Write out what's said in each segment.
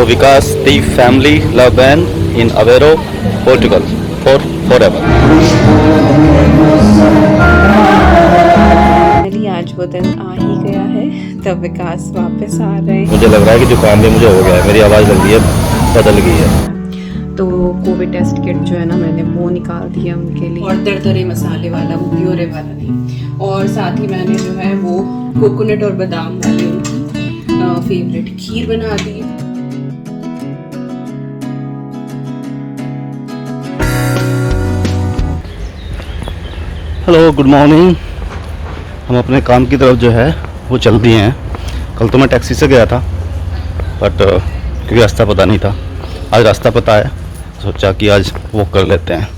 Vikas the family love van in Aveiro, Portugal for forever. Finally आज वो दिन आ ही गया है, तब विकास वापस आ रहे हैं। मुझे लग रहा है कि जुकाम भी मुझे हो गया है, मेरी आवाज़ लग रही है बदल गई है। तो कोविड टेस्ट किट जो है ना, मैंने वो निकाल दिया उनके लिए, और दरदरे मसाले वाला, वो प्योरे वाला नहीं। और साथ ही मैंने जो है वो कोकोनट और बादाम वाली उनकी फेवरेट खीर बना दी। Hello, good morning. हम अपने काम की तरफ जो है वो चल दिए हैं। कल तो मैं टैक्सी से गया था, बट क्योंकि रास्ता पता नहीं था, आज रास्ता पता है, सोचा कि आज वॉक कर लेते हैं।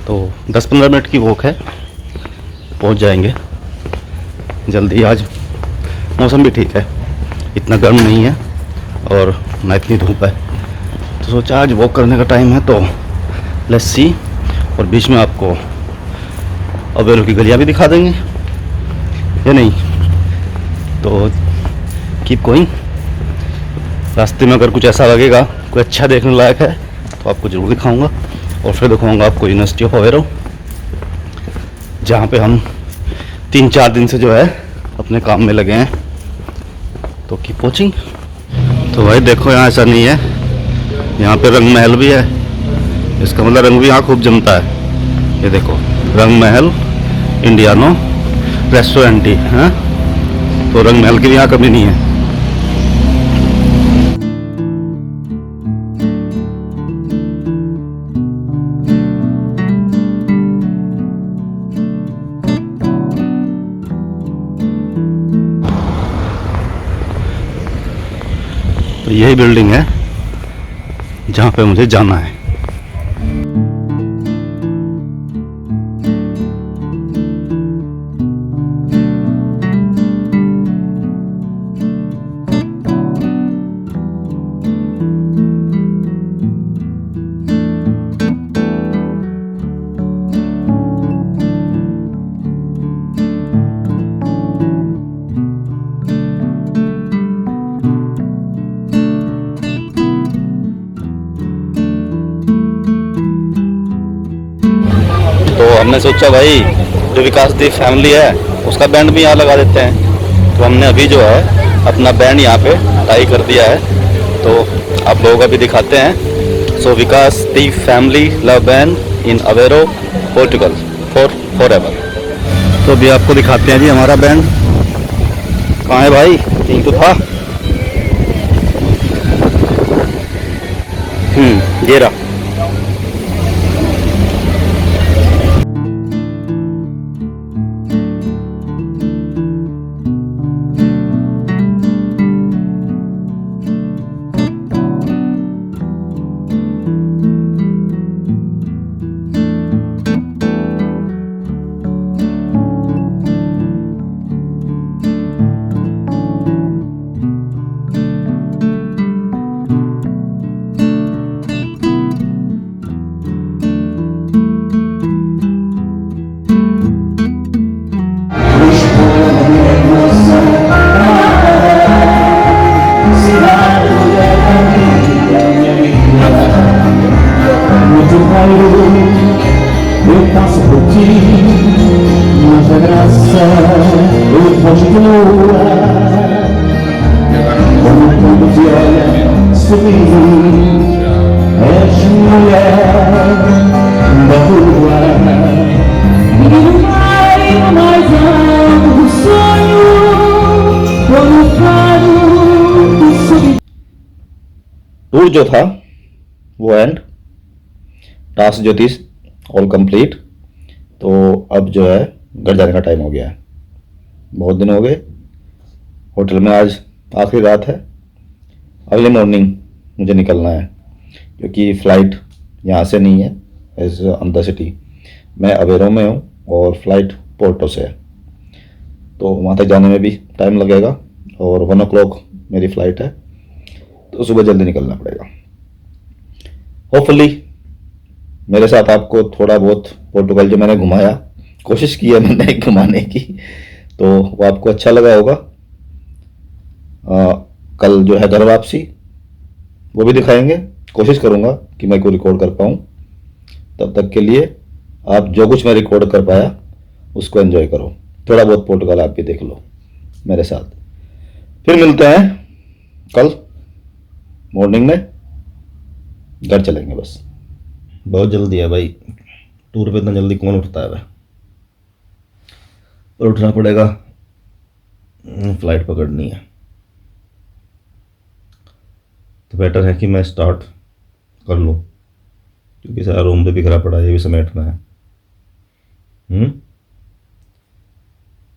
तो 10-15 मिनट की वॉक है, पहुंच जाएंगे जल्दी। आज मौसम भी ठीक है, इतना गर्म नहीं है और ना इतनी धूप है, तो सोचा आज वॉक करने का टाइम है, तो लेट्स सी। और बीच में आपको अवेरो की गलियाँ भी दिखा देंगे या नहीं, तो कीप गोइंग। रास्ते में अगर कुछ ऐसा लगेगा, कोई अच्छा देखने लायक है, तो आपको ज़रूर दिखाऊंगा। और फिर दिखाऊंगा आपको यूनिवर्सिटी ऑफ अवेरो, जहाँ पे हम 3-4 दिन से जो है अपने काम में लगे हैं। तो कीप वॉचिंग। तो भाई देखो, यहाँ ऐसा नहीं है, यहाँ पे रंग महल भी है। इसका मतलब रंग भी यहाँ खूब जमता है। ये देखो, रंग महल इंडियानो रेस्टोरेंट ही है, तो रंग महल की भी यहाँ कमी नहीं है। तो यही बिल्डिंग है जहाँ पे मुझे जाना है। तो हमने सोचा भाई, जो विकास दी फैमिली है उसका बैंड भी यहाँ लगा देते हैं। तो हमने अभी जो है अपना बैंड यहाँ पे टाई कर दिया है, तो आप लोगों का भी दिखाते हैं। So Vikas the family love band in Aveiro, Portugal forever. तो अभी आपको दिखाते हैं जी हमारा बैंड। कहाँ है भाई? यही तो था। ये रहा। Eu passo por ti, mas a graça continua. Quando tudo te olha, sorri, és mulher da rua. Menino mais alto sonho, quando faro do sorriso. Tour जो था वो एंड, टास्क जो थी ऑल कंप्लीट। तो अब जो है घर जाने का टाइम हो गया है। बहुत दिन हो गए होटल में, आज आखिरी रात है। अगले मॉर्निंग मुझे निकलना है, क्योंकि फ़्लाइट यहाँ से नहीं है, एज ऑन द सिटी। मैं अवेरो में हूँ और फ़्लाइट पोर्टो से है, तो वहाँ तक जाने में भी टाइम लगेगा। और 1 o'clock मेरी फ़्लाइट है, तो सुबह जल्दी निकलना पड़ेगा। होपफुली मेरे साथ आपको थोड़ा बहुत पोर्टुगल जो मैंने घुमाया, कोशिश की है मैंने घुमाने की, तो वो आपको अच्छा लगा होगा। कल जो है घर वापसी, वो भी दिखाएंगे। कोशिश करूँगा कि मैं को रिकॉर्ड कर पाऊँ। तब तक के लिए आप जो कुछ मैं रिकॉर्ड कर पाया उसको एंजॉय करो। थोड़ा बहुत पोर्टुगल आप भी देख लो मेरे साथ। फिर मिलते हैं कल मॉर्निंग में। घर चलेंगे बस। बहुत जल्दी है भाई, टूर पे इतना जल्दी कौन उठता है भाई। और उठना पड़ेगा, फ्लाइट पकड़नी है। तो बेटर है कि मैं स्टार्ट कर लूँ, क्योंकि सारा रूम पे बिखरा पड़ा है, ये भी समेटना है।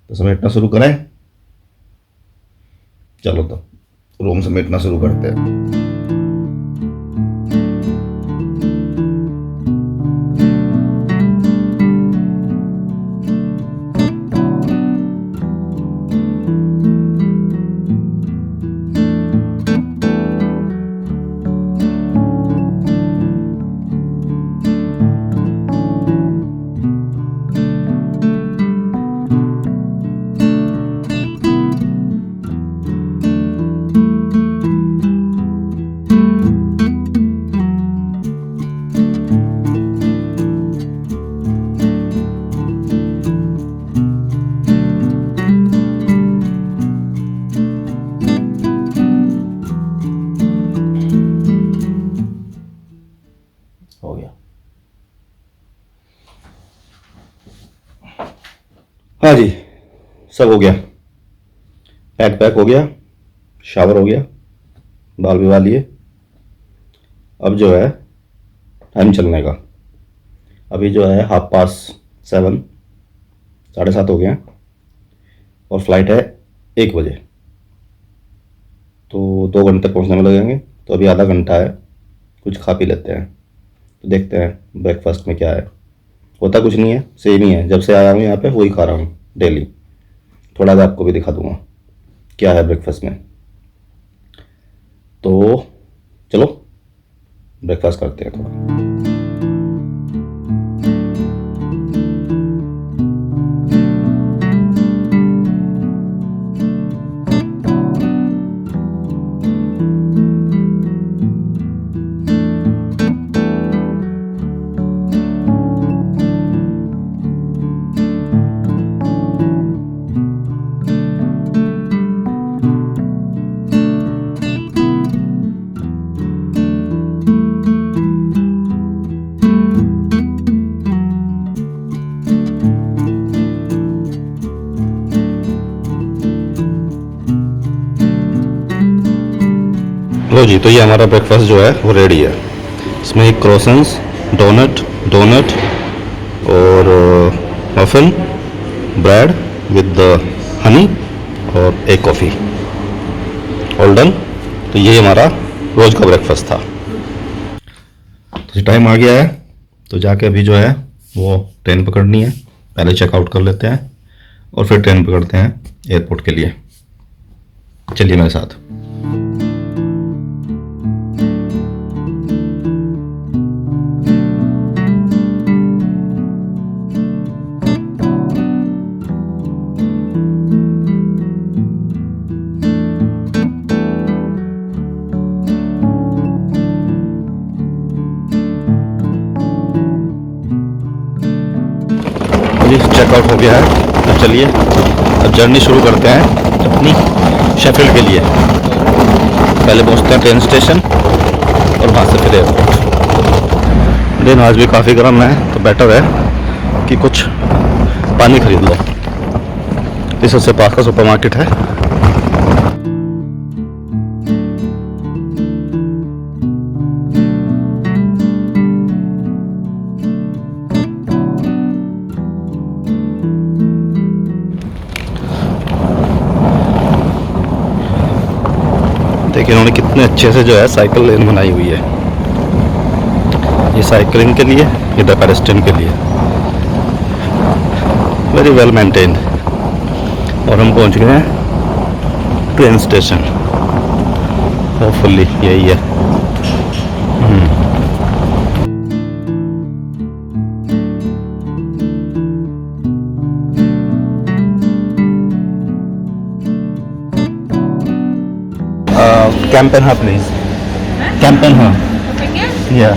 तो समेटना शुरू करें। चलो तो रूम समेटना शुरू करते हैं। हो गया। हाँ जी, सब हो गया। पैक हो गया, शावर हो गया, बाल भी बाल लिए। अब जो है टाइम चलने का। अभी जो है 7:30, 7:30 हो गया और फ्लाइट है 1 बजे। तो 2 घंटे पहुंचने में लगेंगे। तो अभी आधा घंटा है, कुछ खा पी लेते हैं। तो देखते हैं ब्रेकफास्ट में क्या है। होता कुछ नहीं है, सेम ही है। जब से आया हूँ यहाँ पे वही खा रहा हूँ डेली। थोड़ा सा आपको भी दिखा दूँगा क्या है ब्रेकफास्ट में। तो चलो ब्रेकफास्ट करते हैं थोड़ा। लो जी, तो ये हमारा ब्रेकफास्ट जो है वो रेडी है। इसमें एक क्रोसेंट्स, डोनट और मफिन, ब्रेड विद हनी और एक कॉफ़ी, ऑल डन। तो ये हमारा रोज़ का ब्रेकफास्ट था। तो टाइम आ गया है, तो जाके अभी जो है वो ट्रेन पकड़नी है। पहले चेकआउट कर लेते हैं और फिर ट्रेन पकड़ते हैं एयरपोर्ट के लिए। चलिए मेरे साथ। चेकआउट हो गया है। तो चलिए अब जर्नी शुरू करते हैं अपनी शेफील्ड के लिए। पहले पहुंचते हैं ट्रेन स्टेशन और वहाँ से फिर एयरपोर्ट। दिन आज भी काफ़ी गर्म है, तो बेटर है कि कुछ पानी खरीद लो। इस सबसे पास का सुपर मार्केट है। देखिए इन्होंने कितने अच्छे से जो है साइकिल लेन बनाई हुई है। ये साइकिलिंग के लिए, इधर पेडेस्ट्रियन के लिए। Very well maintained. और हम पहुंच गए हैं ट्रेन स्टेशन। होपफुली यही है। कैंपेन हा प्लीज। कैंपेन हाँ Open here? या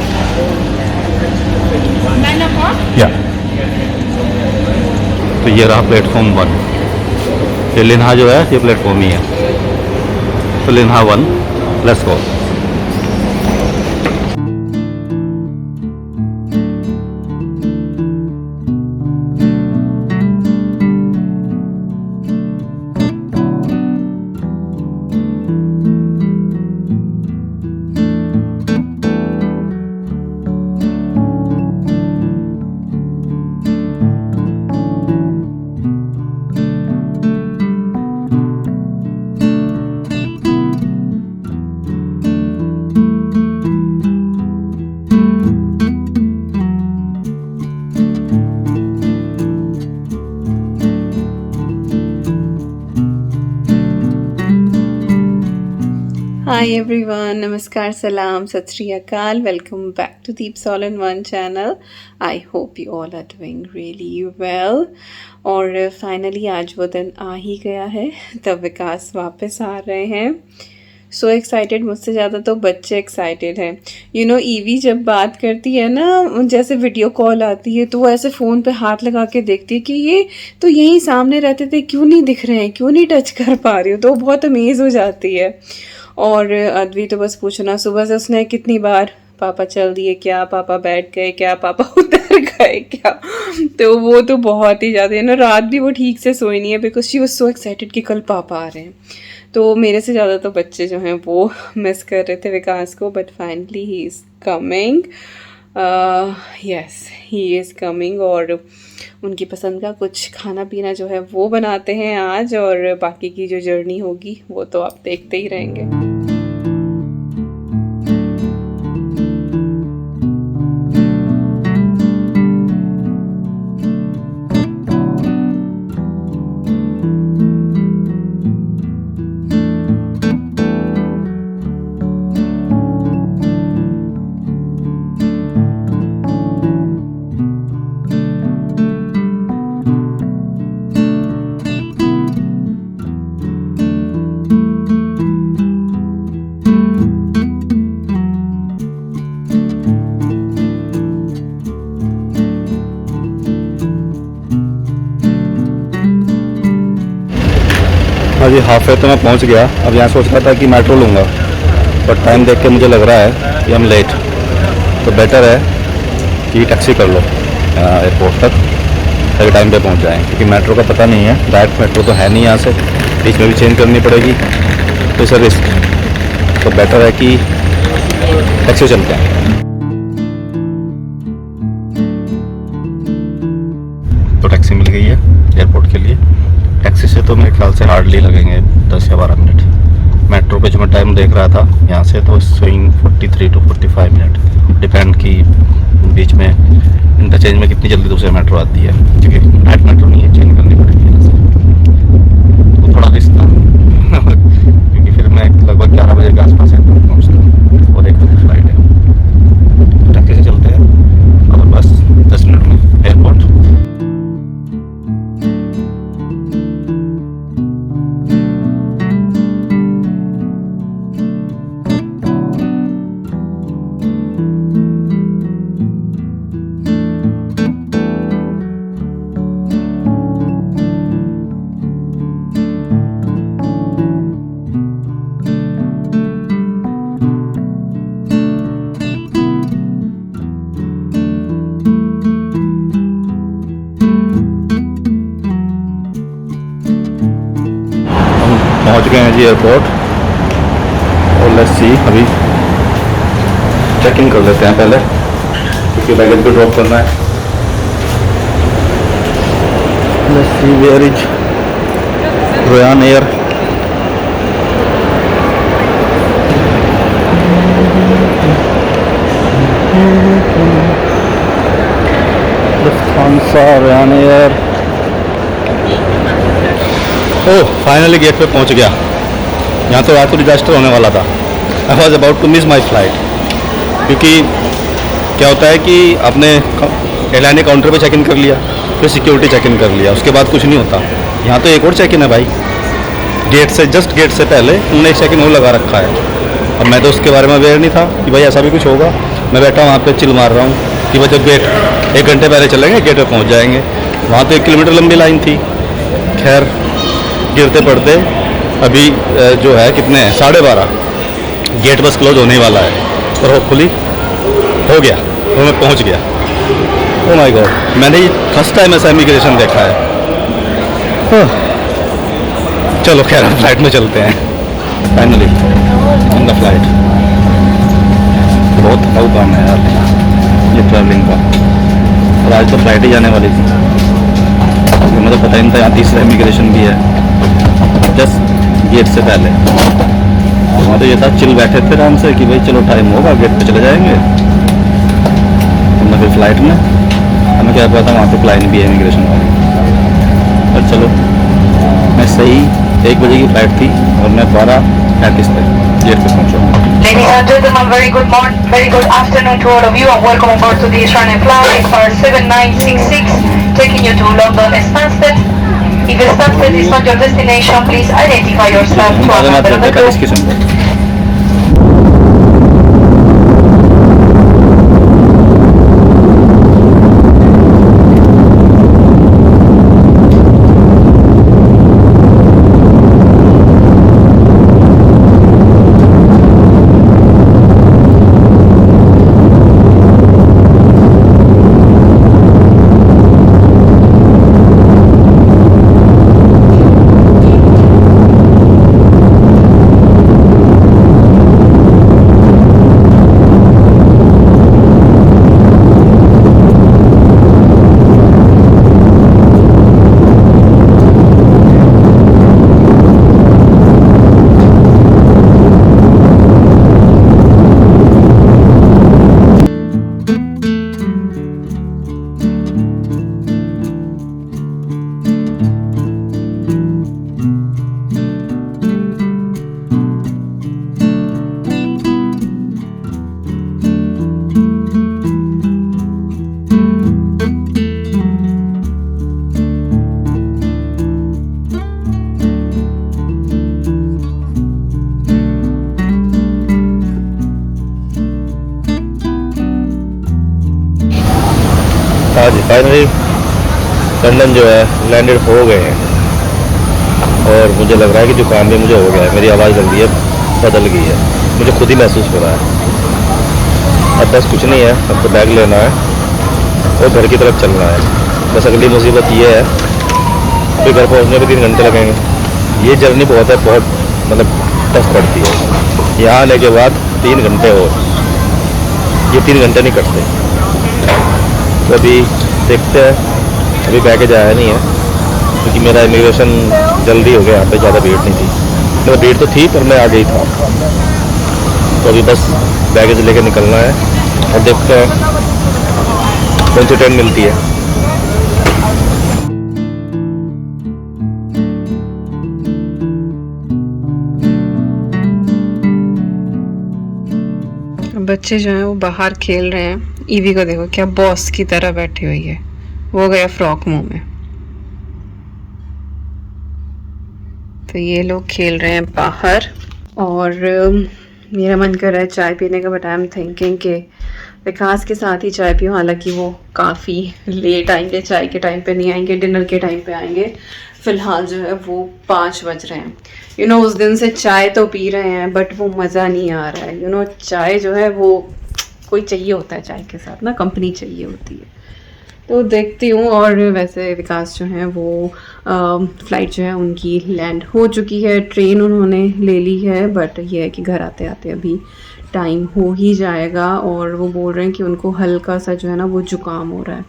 9 o'clock? या तो ये रहा प्लेटफॉर्म 1। ये लिन्हा जो है ये प्लेटफॉर्म ही है, तो लिन्हा 1 let's go. Hi everyone, namaskar, salam, sat shri akal. Welcome back to Deeps All in One channel. I hope you all are doing really well. और फाइनली आज वो दिन आ ही गया है तब विकास वापस आ रहे हैं। सो एक्साइटेड, मुझसे ज़्यादा तो बच्चे एक्साइटेड हैं। यू नो ईवी जब बात करती है ना, जैसे वीडियो कॉल आती है तो वो ऐसे फ़ोन पे हाथ लगा के देखती है कि ये तो यहीं सामने रहते थे, क्यों नहीं दिख रहे हैं, क्यों नहीं टच कर पा रही हो, तो बहुत अमेज़ हो जाती है। और अद्वी तो बस पूछना, सुबह से उसने कितनी बार पापा चल दिए क्या, पापा बैठ गए क्या, पापा उतर गए क्या, तो वो तो बहुत ही ज़्यादा है ना। रात भी वो ठीक से सोई नहीं है because she was so excited कि कल पापा आ रहे हैं। तो मेरे से ज़्यादा तो बच्चे जो हैं वो मिस कर रहे थे विकास को, but finally he is coming. Yes he is coming. और उनकी पसंद का कुछ खाना पीना जो है वो बनाते हैं आज, और बाकी की जो जर्नी होगी वो तो आप देखते ही रहेंगे। हाँ जी, हाफ वे तो मैं पहुंच गया। अब यहाँ सोच रहा था कि मेट्रो लूँगा, पर टाइम देख के मुझे लग रहा है कि हम लेट, तो बेटर है कि टैक्सी कर लो एयरपोर्ट तक, ताकि टाइम पे पहुंच जाएँ, क्योंकि मेट्रो का पता नहीं है। डायरेक्ट मेट्रो तो है नहीं यहाँ से, बीच में भी चेंज करनी पड़ेगी, तो इसे रिस्क, तो बेटर है कि टैक्सी चलते हैं। तो टैक्सी मिल गई है एयरपोर्ट के लिए। टैक्सी से तो मेरे ख्याल से हार्डली लगेंगे 10 या 12 मिनट। मेट्रो पे जो मैं टाइम देख रहा था यहाँ से, तो स्विंग 43 to 45 मिनट, डिपेंड की बीच में इंटरचेंज में कितनी जल्दी दूसरी मेट्रो आती है, क्योंकि नाइट मेट्रो नहीं है, चेंज करनी पड़ेगी यहाँ से। तो थोड़ा रिस्क था क्योंकि फिर मैं लगभग 11 बजे के आसपास एयरपोर्ट पहुँचता और 1 बजे फ्लाइट है। तो टैक्सी से चलते हैं और बस 10 मिनट में एयरपोर्ट। पहुंच गए हैं जी एयरपोर्ट, और लेट्स सी अभी चेक इन कर लेते हैं पहले, क्योंकि बैगेज भी ड्रॉप करना है। Let's see where is Ryanair. Lufthansa, Ryanair. Oh, finally gate पे पहुंच गया। यहाँ तो रात को डिजास्टर होने वाला था। I was about to miss my flight, क्योंकि क्या होता है कि आपने एयरलाइन काउंटर पे चेक इन कर लिया, फिर सिक्योरिटी चेक इन कर लिया, उसके बाद कुछ नहीं होता। यहाँ तो एक और चेक इन है भाई, गेट से जस्ट गेट से पहले उन्होंने एक चेक इन और लगा रखा है। अब मैं तो उसके बारे में अवेयर नहीं था कि भाई ऐसा भी कुछ होगा। मैं बैठा वहाँ पे चिल मार रहा हूँ कि भाई जब गेट 1 घंटे पहले चलेंगे गेट पे पहुँच जाएंगे। वहाँ तो 1 किलोमीटर लंबी लाइन थी। खैर गिरते पड़ते अभी जो है कितने हैं 12:30, गेट बस क्लोज होने वाला है और होपफुली हो गया तो मैं पहुँच गया। ओह माय गॉड, मैंने ये फर्स्ट टाइम ऐसा इमिग्रेशन देखा है। चलो खैर हम फ्लाइट में चलते हैं फाइनली ऑन द फ्लाइट। बहुत थकाऊ काम है यार ये ट्रैवलिंग का। और आज तो फ्लाइट ही जाने वाली थी, मुझे तो पता ही नहीं था यहाँ तीसरा इमिग्रेशन भी है जस्ट गेट से पहले। वहाँ तो ये था चिल बैठे थे आराम से कि भाई चलो टाइम होगा गेट पे चले जाएंगे। हमने फिर फ्लाइट में हमें क्या पता था वहाँ पे लाइन भी है इमिग्रेशन वाली। पर चलो मैं सही 1 बजे की फ्लाइट थी और मैं 12:35 पे गेट पे पहुँचा। Ladies and gentlemen, very good morning, very good afternoon to all of you, and welcome aboard to the Israeli flight for 7966, taking you to London Stansted. If Stansted is not your destination, please identify yourself to a member of the crew. इसकी संगत आज finally London जो है landed हो गए हैं और मुझे लग रहा है कि जुकाम भी मुझे हो गया है। मेरी आवाज़ लग रही है बदल गई है, मुझे खुद ही महसूस हो रहा है। अब बस कुछ नहीं है, अब तो बैग लेना है और घर की तरफ चलना है। बस अगली मुसीबत ये है फिर घर पहुंचने में 3 घंटे लगेंगे। ये जर्नी बहुत है, बहुत मतलब टफ पड़ती है। यहाँ आने के बाद 3 घंटे और, ये 3 घंटे नहीं कटते। तो अभी देखते हैं, अभी बैगेज आया नहीं है क्योंकि मेरा इमिग्रेशन जल्दी हो गया, यहाँ पे ज़्यादा भीड़ नहीं थी। मतलब भीड़ तो थी पर मैं आ गई था। तो अभी बस बैगेज लेके निकलना है और देखते हैं कौन सी ट्रेन मिलती है। बच्चे जो हैं वो बाहर खेल रहे हैं। ईवी को देखो क्या बॉस की तरह बैठी हुई है, वो गया फ्रॉक मुंह में। तो ये लोग खेल रहे हैं बाहर और मेरा मन कर रहा है चाय पीने का, बट आई एम थिंकिंग कि विकास के साथ ही चाय पीऊँ। हालांकि वो काफ़ी लेट आएंगे, चाय के टाइम पे नहीं आएंगे, डिनर के टाइम पे आएंगे। फ़िलहाल जो है वो 5 बज रहे हैं। उस दिन से चाय तो पी रहे हैं बट वो मज़ा नहीं आ रहा है। चाय जो है वो कोई चाहिए होता है, चाय के साथ ना कंपनी चाहिए होती है। तो देखती हूँ। और वैसे विकास जो है वो फ़्लाइट जो है उनकी लैंड हो चुकी है, ट्रेन उन्होंने ले ली है, बट ये है कि घर आते आते अभी टाइम हो ही जाएगा। और वो बोल रहे हैं कि उनको हल्का सा जो है ना वो जुकाम हो रहा है।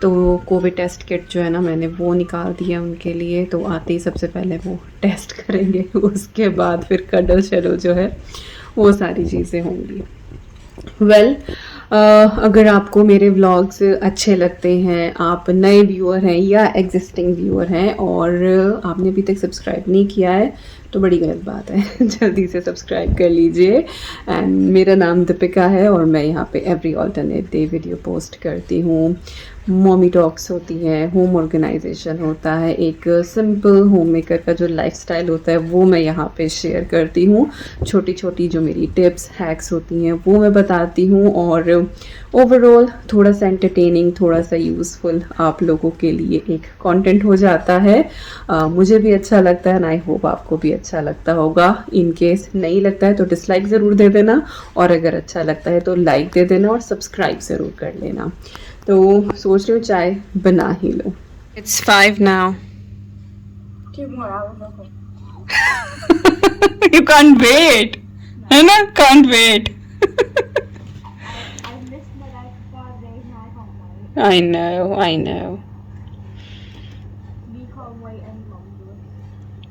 तो कोविड टेस्ट किट जो है ना मैंने वो निकाल दिया उनके लिए। तो आते ही सबसे पहले वो टेस्ट करेंगे, उसके बाद फिर कडल शडल जो है वो सारी चीज़ें होंगी। वेल, अगर आपको मेरे व्लॉग्स अच्छे लगते हैं, आप नए व्यूअर हैं या एग्जिस्टिंग व्यूअर हैं और आपने अभी तक सब्सक्राइब नहीं किया है तो बड़ी गलत बात है। जल्दी से सब्सक्राइब कर लीजिए। एंड मेरा नाम दीपिका है और मैं यहाँ पे every alternate day video post करती हूँ। मॉमी टॉक्स होती है, होम ऑर्गेनाइजेशन होता है, एक सिंपल होम मेकर का जो लाइफस्टाइल होता है वो मैं यहाँ पे शेयर करती हूँ। छोटी छोटी जो मेरी टिप्स हैक्स होती हैं वो मैं बताती हूँ, और ओवरऑल थोड़ा सा एंटरटेनिंग, थोड़ा सा यूज़फुल आप लोगों के लिए एक कंटेंट हो जाता है। मुझे भी अच्छा लगता है एंड आई होप आपको भी अच्छा लगता होगा। इन केस नहीं लगता है तो डिसलाइक ज़रूर दे देना, और अगर अच्छा लगता है तो लाइक दे देना और सब्सक्राइब ज़रूर कर लेना। तो सोच रही हूँ चाय बना ही लो। It's 5 now. You can't wait, है ना? Can't wait. I know.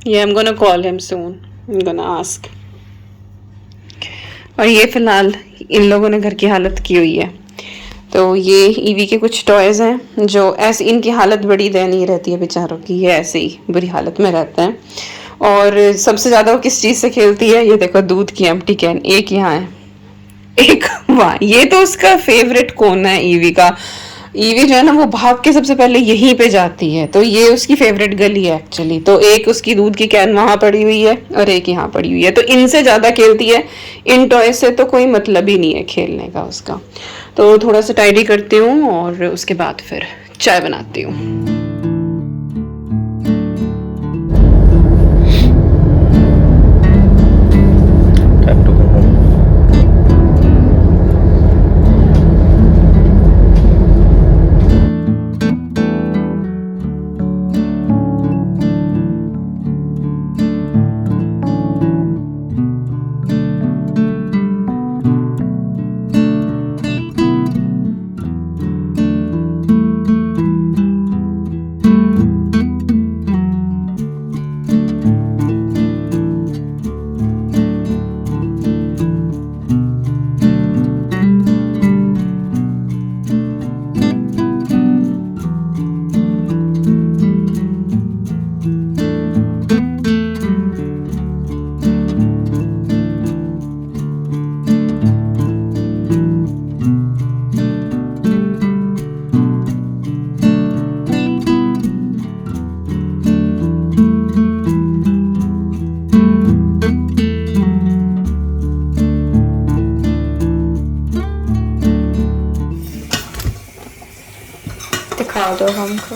Yeah, I'm gonna call him soon. I'm gonna ask. और ये फिलहाल इन लोगों ने घर की हालत की हुई है। तो ये ईवी के कुछ टॉयज़ हैं जो ऐसे, इनकी हालत बड़ी दयनीय रहती है बेचारों की, ये ऐसे ही बुरी हालत में रहते हैं। और सबसे ज़्यादा वो किस चीज़ से खेलती है, ये देखो दूध की एम्प्टी कैन, एक यहाँ है, एक वहाँ। ये तो उसका फेवरेट कोना है ईवी का। ईवी जो है ना वो भाग के सबसे पहले यहीं पे जाती है, तो ये उसकी फेवरेट गली है एक्चुअली। तो एक उसकी दूध की कैन वहां पड़ी हुई है और एक यहाँ पड़ी हुई है, तो इनसे ज्यादा खेलती है। इन टॉय से तो कोई मतलब ही नहीं है खेलने का उसका। तो थोड़ा सा टाइडी करती हूँ और उसके बाद फिर चाय बनाती हूँ। दिखा दो हमको,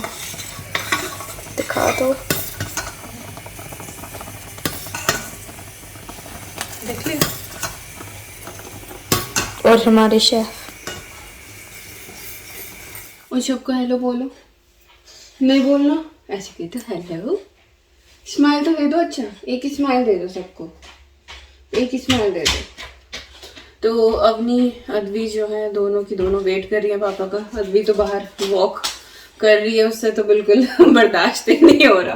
दिखा दो। देख लिया। और हमारे शेफ, और सबको हेलो बोलो। नहीं बोलना, ऐसे कहते हेलो। स्माइल तो दे दो। अच्छा एक ही स्माइल दे दो सबको, एक ही स्माइल दे दो। तो अवनी अद्वी जो है दोनों की दोनों वेट कर रही है पापा का। अद्वी तो बाहर वॉक कर रही है, उससे तो बिल्कुल बर्दाश्त ही नहीं हो रहा।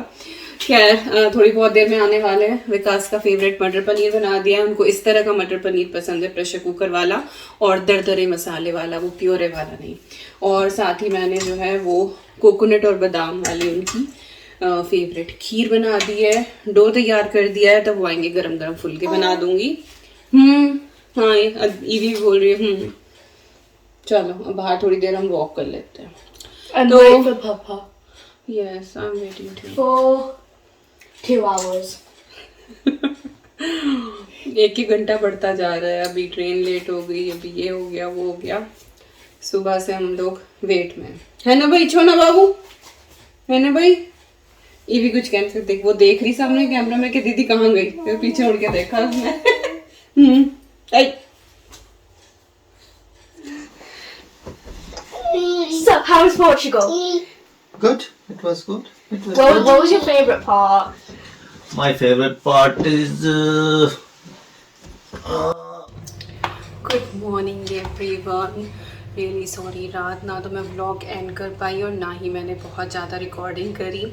खैर थोड़ी बहुत देर में आने वाले हैं। विकास का फेवरेट मटर पनीर बना दिया है। उनको इस तरह का मटर पनीर पसंद है, प्रेशर कुकर वाला और दरदरे मसाले वाला, वो प्योरे वाला नहीं। और साथ ही मैंने जो है वो कोकोनट और बादाम वाली उनकी फेवरेट खीर बना दी है। डो तैयार कर दिया है, तब वो आएंगे गरम गरम फुलके बना दूंगी। हाँ ईवी भी बोल रही है। चलो अब बाहर थोड़ी देर हम वॉक कर लेते हैं। तो Papa yes, I'm waiting too. for 2 hours. एक ही घंटा बढ़ता जा रहा है। अभी ट्रेन लेट हो गई, अभी ये हो गया, वो हो गया। सुबह से हम लोग वेट में है ना भाई, छोना बाबू, है ना भाई। ईवी कुछ कह नहीं सकते, वो देख रही सामने कैमरा में कि दीदी कहाँ गई, फिर पीछे उड़ के देखा उसने। So, how was Portugal? Good. It was good. It was What good. was your favourite part? My favorite part is good morning everyone. Really sorry, रात ना तो मैं व्लॉग एंड कर पाई और ना ही मैंने बहुत ज़्यादा रिकॉर्डिंग करी।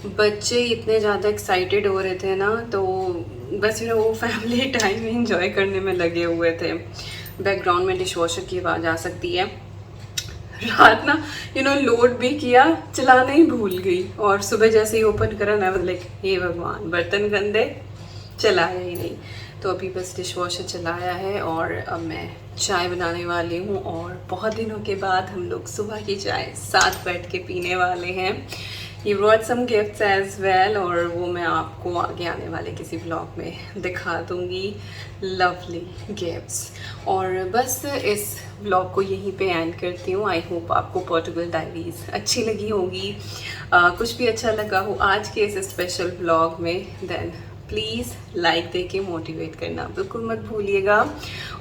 बच्चे इतने ज़्यादा एक्साइटेड हो रहे थे ना, तो बस वो फैमिली टाइम एंजॉय करने में लगे हुए थे। बैकग्राउंड में डिश वॉशर की आवाज़ आ सकती है। रात ना लोड भी किया, चलाना ही भूल गई, और सुबह जैसे ही ओपन करा ना लाइक हे भगवान, बर्तन गंदे, चलाया ही नहीं। तो अभी बस डिश वॉशर चलाया है और अब मैं चाय बनाने वाली हूँ और बहुत दिनों के बाद हम लोग सुबह की चाय साथ बैठ के पीने वाले हैं। You brought some gifts as well और वो मैं आपको आगे आने वाले किसी व्लॉग में दिखा दूँगी। Lovely gifts. और बस इस व्लॉग को यहीं पे एंड करती हूँ। आई होप आपको पोर्टुगल डायरीज़ अच्छी लगी होगी, कुछ भी अच्छा लगा हो आज के इस स्पेशल व्लॉग में, देन प्लीज़ लाइक दे के मोटिवेट करना बिल्कुल मत भूलिएगा।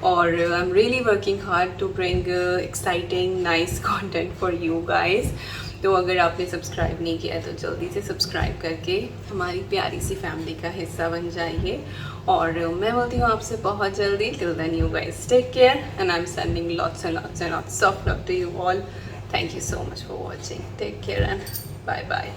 और I am really working hard to bring exciting nice content for you guys. तो अगर आपने सब्सक्राइब नहीं किया है तो जल्दी से सब्सक्राइब करके हमारी प्यारी सी फैमिली का हिस्सा बन जाइए। और मैं बोलती हूँ आपसे बहुत जल्दी। Till then you guys take care and I am sending lots and lots of love to you all. Thank you so much for watching. Take care and bye bye.